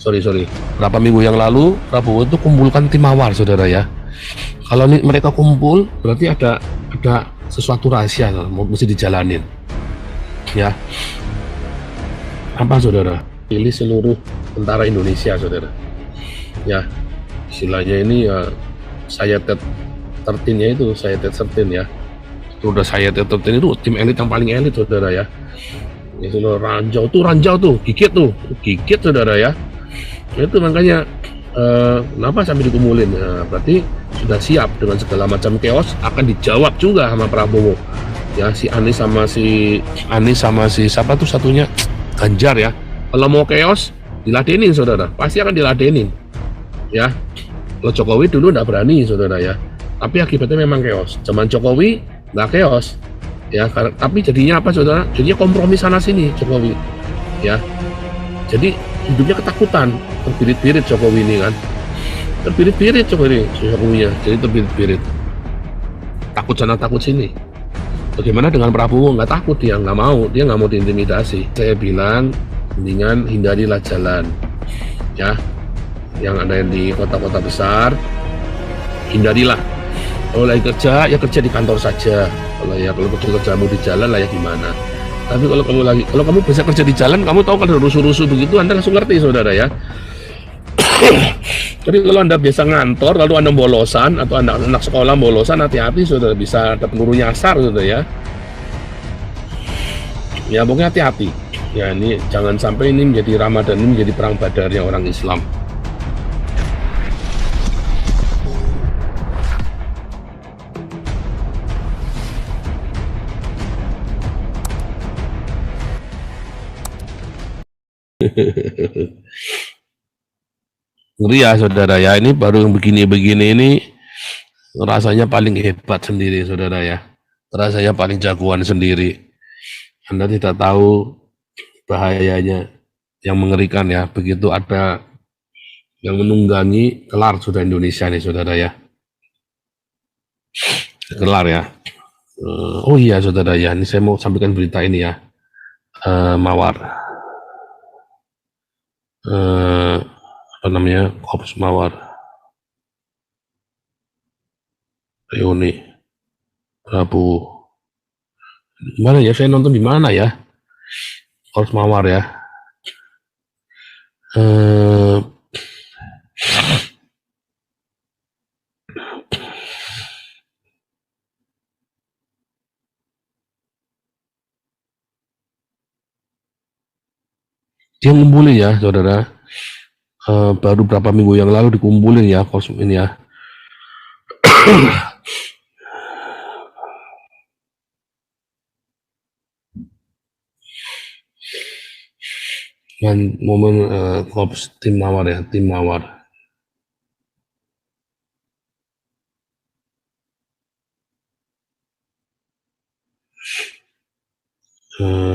sorry, berapa minggu yang lalu Prabowo itu kumpulkan tim mawar, saudara ya. Kalau mereka kumpul berarti ada sesuatu rahasia mesti dijalanin ya. Apa saudara? Pilih seluruh tentara Indonesia, saudara ya. Istilahnya ini ya, saya tertinnya itu saya 13 ya. Itu udah saya 13 itu tim elit yang paling elit, saudara ya. Itu loh, ranjau tuh gigit saudara ya. Itu makanya kenapa sampai dikumpulin, berarti sudah siap dengan segala macam chaos akan dijawab juga sama Prabowo ya. Si Anies sama si siapa tuh satunya, Ganjar ya. Kalau mau chaos diladenin, saudara, pasti akan diladenin ya. Kalau Jokowi dulu nggak berani, saudara ya, tapi akibatnya memang chaos. Zaman Jokowi nggak chaos ya, tapi jadinya apa, saudara? Jadinya kompromi sana sini Jokowi ya. Jadi hidupnya ketakutan, terbirit-birit Jokowi ini kan, terbirit-birit Jokowinya, jadi terbirit-birit, takut sana takut sini. Bagaimana dengan Prabowo? Nggak takut, dia nggak mau diintimidasi. Saya bilang mendingan hindarilah jalan ya, yang ada di kota-kota besar, hindarilah. Kalau lagi kerja ya kerja di kantor saja. Kalau kerjamu di jalan lah ya gimana. Tapi kalau kamu bisa kerja di jalan, kamu tahu kan rusuh-rusuh begitu, Anda langsung ngerti, saudara ya. Tapi kalau Anda biasa ngantor lalu Anda bolosan, atau anak sekolah bolosan, hati-hati, saudara, bisa ada peluru nyasar, saudara ya. Ya pokoknya hati-hati. Ya ini jangan sampai ini menjadi Ramadan, ini menjadi perang badarnya orang Islam. Ngeri ya, saudara ya. Ini baru yang begini-begini ini rasanya paling hebat sendiri, saudara ya. Rasanya paling jagoan sendiri. Anda tidak tahu bahayanya, yang mengerikan ya. Begitu ada yang menunggangi, kelar sudah Indonesia nih, saudara ya. Kelar ya. Oh iya, saudara ya, ini saya mau sampaikan berita ini ya. Mawar. Apa namanya? Korps Mawar. Reuni. Prabowo. Gimana ya? Saya nonton di mana ya? Korps Mawar ya. Dia ngumpulin ya, saudara. Baru berapa minggu yang lalu dikumpulin ya, korps ini ya. Dan momen korps tim mawar ya, tim mawar.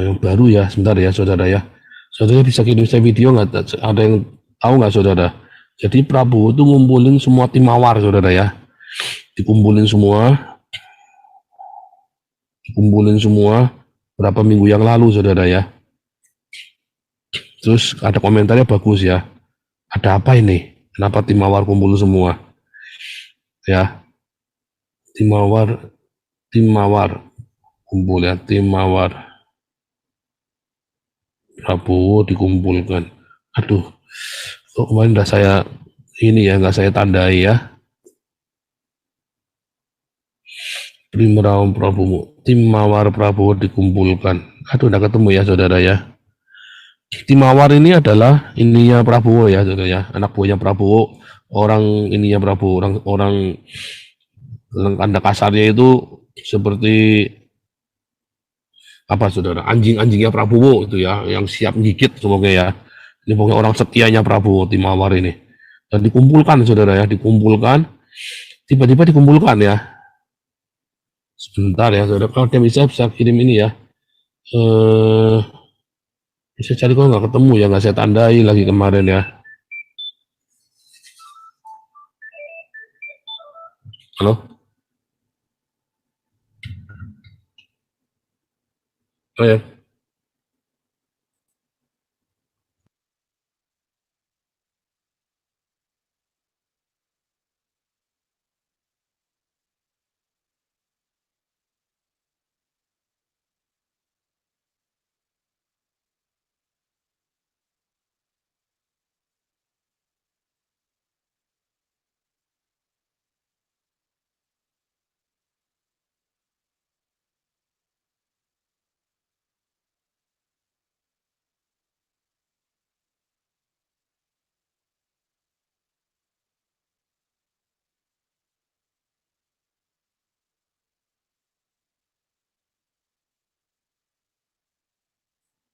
Yang baru ya, sebentar ya, saudara ya. Saudara bisa kirim saya video nggak? Ada yang tahu nggak, saudara? Jadi Prabowo itu ngumpulin semua tim mawar, saudara ya. Dikumpulin semua berapa minggu yang lalu, saudara ya. Terus ada komentarnya bagus ya. Ada apa ini? Kenapa tim mawar kumpul semua? Ya, tim mawar kumpul ya, tim mawar Prabowo dikumpulkan. Aduh, kok kemarin udah saya ini ya, nggak saya tandai ya. Primeraum Prabowo, tim mawar Prabowo dikumpulkan. Aduh, udah ketemu ya, saudara ya. Tim mawar ini adalah ininya Prabowo ya, saudara ya. Anak buahnya Prabowo, orang ininya Prabowo, orang tanda kasarnya itu seperti apa, saudara? Anjing-anjingnya Prabowo itu ya, yang siap gigit semoga ya. Ini pokoknya orang setianya Prabowo, tim mawar ini. Dan dikumpulkan, saudara ya, tiba-tiba dikumpulkan ya. Sebentar ya, saudara, kalau dia bisa kirim ini ya. Bisa cari, kok nggak ketemu ya, nggak saya tandai lagi kemarin ya. Halo? Oh ya.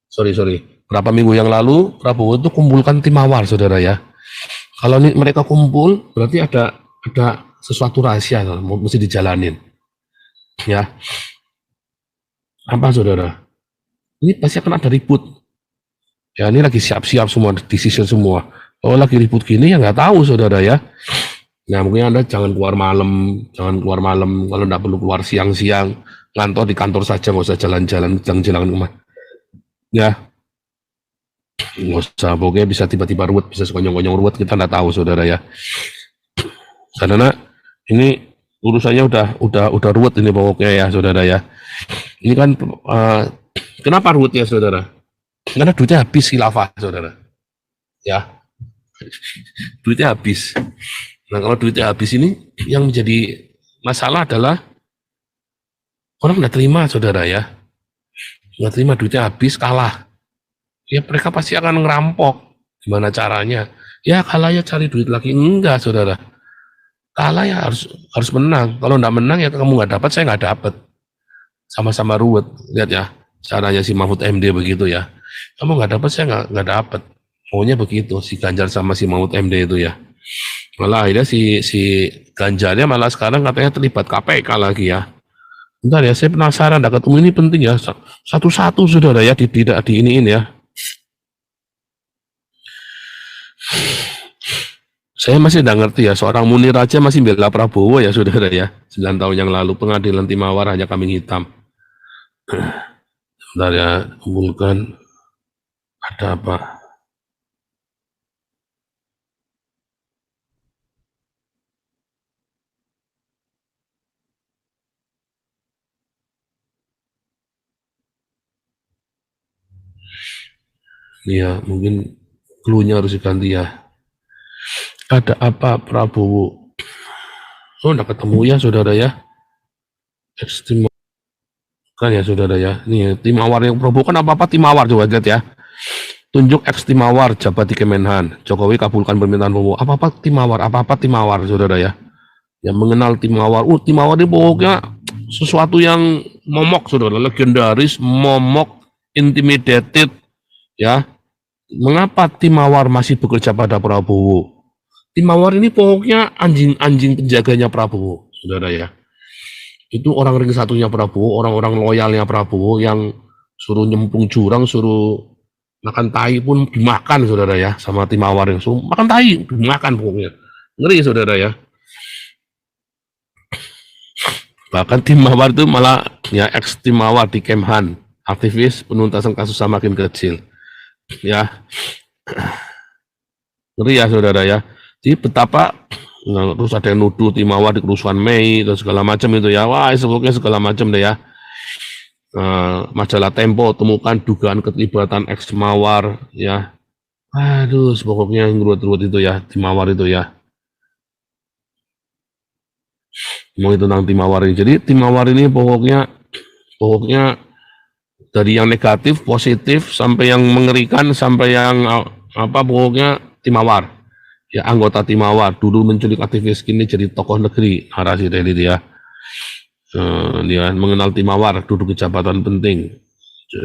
sorry, berapa minggu yang lalu Prabowo itu kumpulkan tim mawar, saudara ya. Kalau mereka kumpul, berarti ada sesuatu rahasia, mesti dijalanin, ya. Apa, saudara? Ini pasti akan ada ribut. Ya, ini lagi siap-siap semua, decision semua. Oh, lagi ribut gini ya nggak tahu, saudara ya. Nah, mungkin Anda jangan keluar malam, kalau nggak perlu keluar siang-siang, ngantor di kantor saja, nggak usah jalan-jalan, jalan-jalan kemana. Ya, nggak usah, pokoknya bisa tiba-tiba ruwet, bisa sekonyong-konyong ruwet, kita nggak tahu, saudara ya. Karena ini urusannya udah ruwet ini pokoknya ya, saudara ya. Ini kan kenapa ruwet ya, saudara? Karena duitnya habis khilafah, saudara. Ya, duitnya habis. Nah, kalau duitnya habis ini, yang menjadi masalah adalah orang nggak terima, saudara ya. Nggak terima, duitnya habis, kalah. Ya mereka pasti akan ngerampok. Gimana caranya? Ya kalah ya cari duit lagi. Enggak, saudara. Kalah ya harus menang. Kalau nggak menang ya kamu nggak dapat, saya nggak dapat. Sama-sama ruwet. Lihat ya, caranya si Mahfud MD begitu ya. Kamu nggak dapat, saya nggak dapat. Maunya begitu, si Ganjar sama si Mahfud MD itu ya. Malah akhirnya si Ganjarnya malah sekarang katanya terlibat KPK lagi ya. Bentar ya, saya penasaran, nggak ketemu, ini penting ya. Satu-satu, saudara ya, tidak diiniin ya. Saya masih tidak ngerti ya, seorang Munir aja masih bela Prabowo ya, saudara ya. 9 tahun yang lalu pengadilan Timawar hanya kambing hitam. Bentar ya, kumpulkan. Ada apa? Iya, mungkin clue-nya harus diganti ya. Ada apa Prabowo? Oh, enggak ketemu ya, saudara ya. Ekstrim kan ya, saudara ya. Nih, tim mawar yang Prabowo kan apa-apa tim mawar, coba lihat ya. Tunjuk ex tim mawar jabat di Kemenhan. Jokowi kabulkan permintaan Prabowo. Apa-apa tim mawar, saudara ya. Yang mengenal tim mawar. Tim mawar ini pokoknya sesuatu yang momok, saudara. Legendaris, momok, intimidated, ya. Mengapa tim mawar masih bekerja pada Prabowo? Tim mawar ini pokoknya anjing-anjing penjaganya Prabowo, saudara ya. Itu orang ring satunya Prabowo, orang-orang loyalnya Prabowo yang suruh nyempung jurang, suruh makan tai pun dimakan, saudara ya, sama tim mawar yang suruh makan tai, dimakan pokoknya. Ngeri, saudara ya. Bahkan tim mawar itu malah ya ex tim mawar di Kemhan, aktivis penuntasan kasus semakin kecil. Ya, ngeri ya, saudara ya. Jadi betapa terus ada yang nuduh tim mawar di kerusuhan Mei dan segala macam itu ya. Wah, pokoknya segala macam deh ya. Majalah Tempo temukan dugaan keterlibatan ex mawar ya. Aduh, pokoknya ngeruat-ruat itu ya, tim mawar itu ya. Mau itu tentang tim mawar ini. Jadi tim mawar ini pokoknya dari yang negatif, positif, sampai yang mengerikan, sampai yang apa, pokoknya tim mawar. Ya, anggota tim mawar dulu menculik aktivis, kini jadi tokoh negeri, narasi dari dia. Dia mengenal tim mawar, duduk di jabatan penting.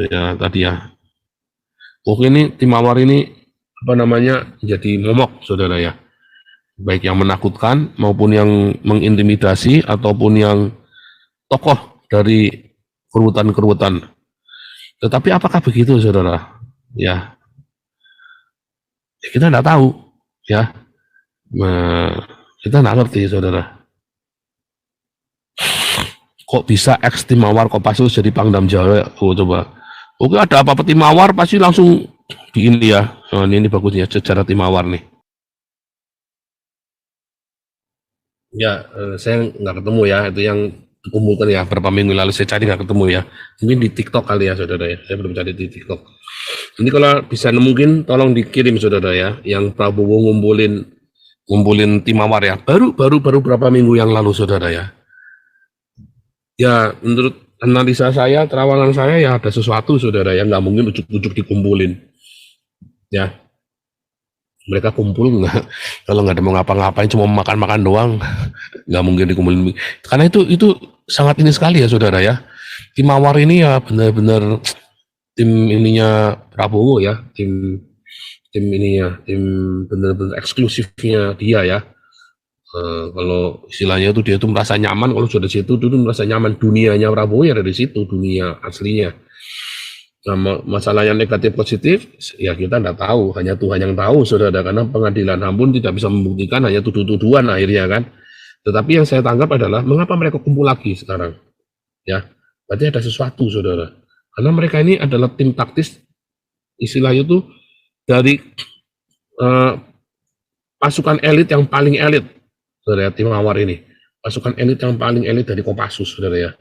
Ya tadi ya. Pokoknya ini tim mawar ini apa namanya jadi momok, saudara ya. Baik yang menakutkan maupun yang mengintimidasi ataupun yang tokoh dari keruwetan-keruwetan. Tetapi apakah begitu, saudara? Ya, kita tidak tahu, ya. Kita tidak ngerti, saudara. Kok bisa ex tim mawar Kopassus jadi Pangdam Jawa? Oh, coba. Oke, ada apa-apa tim mawar pasti langsung di ini ya. Ini bagusnya sejarah tim mawar nih. Ya, saya nggak ketemu ya, itu yang kumpulkan ya, berapa minggu lalu saya cari nggak ketemu ya. Mungkin di TikTok kali ya, saudara ya. Saya belum cari di TikTok. Ini kalau bisa mungkin tolong dikirim, saudara ya, yang Prabowo ngumpulin tim mawar ya. Baru berapa minggu yang lalu, saudara ya. Ya, menurut analisa saya, terawangan saya ya ada sesuatu, saudara ya, nggak mungkin ujuk-ujuk dikumpulin. Ya, mereka kumpul nggak, kalau nggak ada mau ngapa-ngapain, cuma makan-makan doang, nggak mungkin dikumpulin. Karena itu sangat ini sekali ya, saudara ya. Tim mawar ini ya benar-benar tim ininya Prabowo ya, tim tim ininya, tim bener-bener eksklusifnya dia ya. Kalau istilahnya itu dia tuh merasa nyaman kalau sudah di situ, dulu merasa nyaman, dunianya Prabowo ya dari situ, dunia aslinya. Nah, masalah yang negatif positif ya kita tidak tahu, hanya Tuhan yang tahu saudara, karena pengadilan HAM pun tidak bisa membuktikan, hanya tuduh-tuduhan akhirnya kan. Tetapi yang saya tangkap adalah mengapa mereka kumpul lagi sekarang ya, berarti ada sesuatu saudara, karena mereka ini adalah tim taktis, istilahnya itu dari eh, pasukan elit yang paling elit saudara, tim Mawar ini pasukan elit yang paling elit dari Kopassus saudara ya.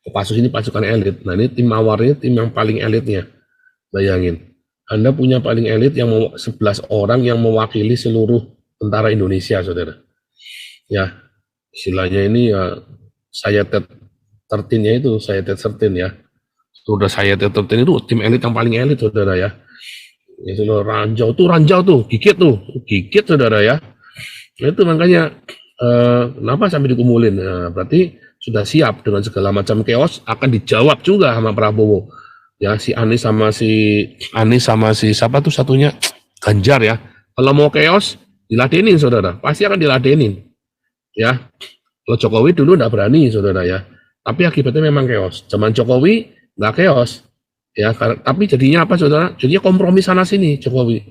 Kopassus ini pasukan elit, nah ini tim Mawar ini tim yang paling elitnya. Bayangin, Anda punya paling elit yang 11 orang yang mewakili seluruh tentara Indonesia saudara ya. Istilahnya ini ya Sayatet 13-nya itu, Sayatet 13 ya. Sudah Sayatet 13 itu tim elit yang paling elit saudara ya. Ya sudah ranjau tuh, gigit saudara ya. Nah, itu makanya kenapa sampai dikumulin? Nah, berarti sudah siap dengan segala macam chaos akan dijawab juga sama Prabowo. Ya si Anies sama si siapa tuh satunya, Ganjar ya. Kalau mau chaos diladenin saudara, pasti akan diladenin. Ya, kalau Jokowi dulu nggak berani saudara ya, tapi akibatnya memang chaos. Zaman Jokowi nggak chaos ya, tapi jadinya apa saudara? Jadinya kompromi sana sini Jokowi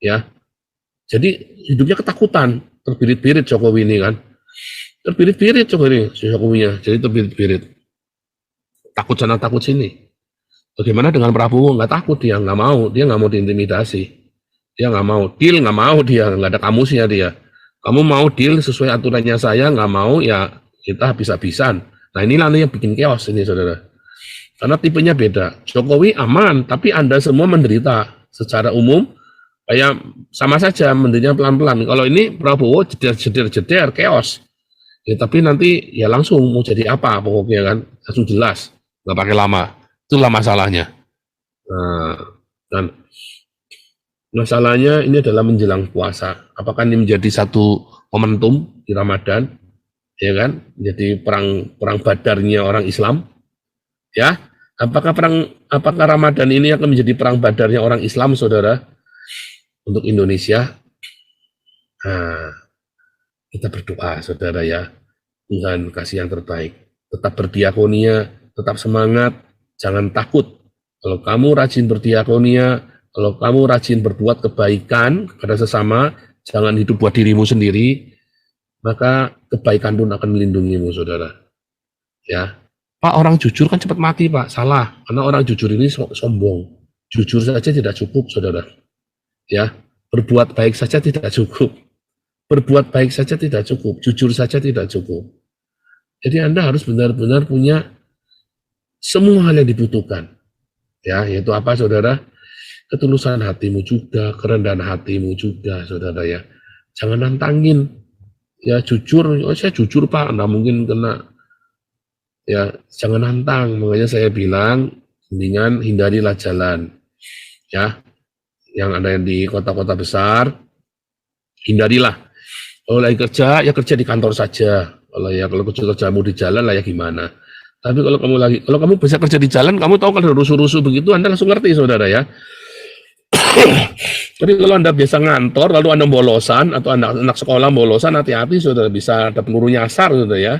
ya. Jadi hidupnya ketakutan, terbirit-birit Jokowi ini kan, terbirit-birit Jokowinya, jadi terbirit-birit, takut sana takut sini. Bagaimana dengan Prabowo? Nggak takut, dia nggak mau diintimidasi, dia nggak mau deal, nggak mau, dia nggak ada kamusnya dia. Kamu mau deal sesuai aturannya saya, nggak mau ya kita habis-habisan. Nah inilah yang bikin chaos ini saudara. Karena tipenya beda. Jokowi aman, tapi Anda semua menderita secara umum. Kayak sama saja menderitanya pelan-pelan. Kalau ini Prabowo jeder chaos. Ya, tapi nanti ya langsung mau jadi apa pokoknya kan, langsung jelas, nggak pakai lama. Itulah masalahnya. Nah, dan masalahnya ini adalah menjelang puasa. Apakah ini menjadi satu momentum di Ramadan, ya kan? Jadi perang Badarnya orang Islam, ya. Apakah Ramadan ini akan menjadi perang Badarnya orang Islam, saudara, untuk Indonesia? Nah, kita berdoa, saudara ya. Tuhan kasih yang terbaik. Tetap berdiakonia, tetap semangat, jangan takut. Kalau kamu rajin berdiakonia, kalau kamu rajin berbuat kebaikan kepada sesama, jangan hidup buat dirimu sendiri, maka kebaikan pun akan melindungimu, saudara. Ya, Pak, orang jujur kan cepat mati, Pak. Salah, karena orang jujur ini sombong. Jujur saja tidak cukup, saudara. Ya, berbuat baik saja tidak cukup. Berbuat baik saja tidak cukup, jujur saja tidak cukup. Jadi Anda harus benar-benar punya semua hal yang dibutuhkan. Ya, yaitu apa, saudara? Ketulusan hatimu juga, kerendahan hatimu juga, saudara ya. Jangan nantangin. Ya jujur, saya jujur Pak, Anda mungkin kena. Ya, jangan nantang. Makanya saya bilang, mendingan hindarilah jalan. Ya, yang ada di kota-kota besar, hindarilah. Kalau lagi kerja, ya kerja di kantor saja. Kalau kerjamu di jalan lah ya gimana. Tapi kalau kamu bisa kerja di jalan, kamu tahu kalau rusuh-rusuh begitu, Anda langsung ngerti, saudara ya. Tapi kalau Anda biasa ngantor, lalu Anda bolosan, atau anak sekolah bolosan, hati-hati, saudara, bisa ada peluru nyasar, saudara ya.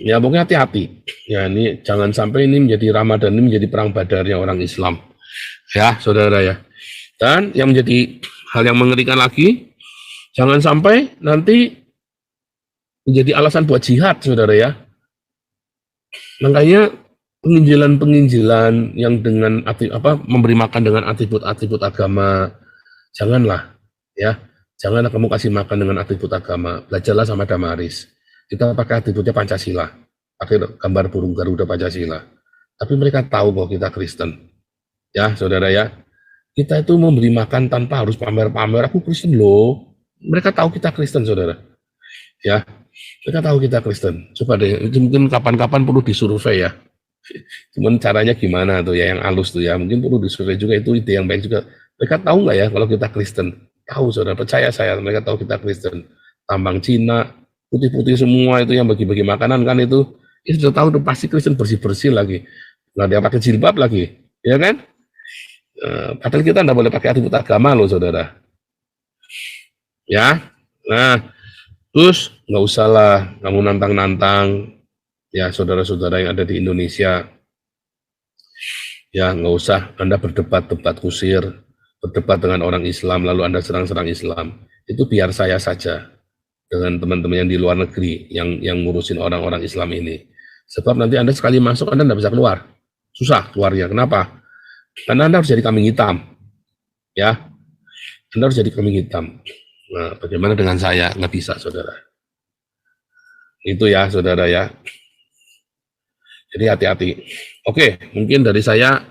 Ya, pokoknya hati-hati. Ya, ini jangan sampai ini menjadi Ramadan, ini menjadi perang Badarnya orang Islam. Ya, saudara ya. Dan yang menjadi hal yang mengerikan lagi, jangan sampai nanti menjadi alasan buat jihad, saudara ya. Makanya penginjilan yang dengan memberi makan dengan atribut-atribut agama, janganlah ya. Janganlah kamu kasih makan dengan atribut agama. Belajarlah sama Damaris. Kita pakai atributnya Pancasila, pakai gambar burung Garuda Pancasila. Tapi mereka tahu bahwa kita Kristen. Ya, saudara ya. Kita itu memberi makan tanpa harus pamer-pamer, aku Kristen loh. Mereka tahu kita Kristen, saudara. Ya, mereka tahu kita Kristen. Coba deh, itu mungkin kapan-kapan perlu disurvei ya. Cuman caranya gimana tuh ya, yang halus tuh ya. Mungkin perlu disurvei juga, itu ide yang baik juga. Mereka tahu nggak ya kalau kita Kristen? Tahu, saudara, percaya saya, mereka tahu kita Kristen. Tambang Cina, putih-putih semua itu yang bagi-bagi makanan kan itu Ini sudah tahu tuh pasti Kristen bersih-bersih lagi. Nggak ada yang pakai jilbab lagi, ya kan? Padahal kita nggak boleh pakai atribut agama loh, saudara. Ya, nah, terus nggak usah lah kamu nantang-nantang, ya saudara-saudara yang ada di Indonesia. Ya, nggak usah Anda berdebat-debat kusir, berdebat dengan orang Islam, lalu Anda serang-serang Islam. Itu biar saya saja dengan teman-teman yang di luar negeri, yang ngurusin orang-orang Islam ini. Sebab nanti Anda sekali masuk, Anda nggak bisa keluar. Susah keluarnya. Kenapa? Karena Anda harus jadi kambing hitam. Ya, Anda harus jadi kambing hitam. Nah, bagaimana dengan saya? Nggak bisa, saudara. Itu ya, saudara ya. Jadi hati-hati. Oke, mungkin dari saya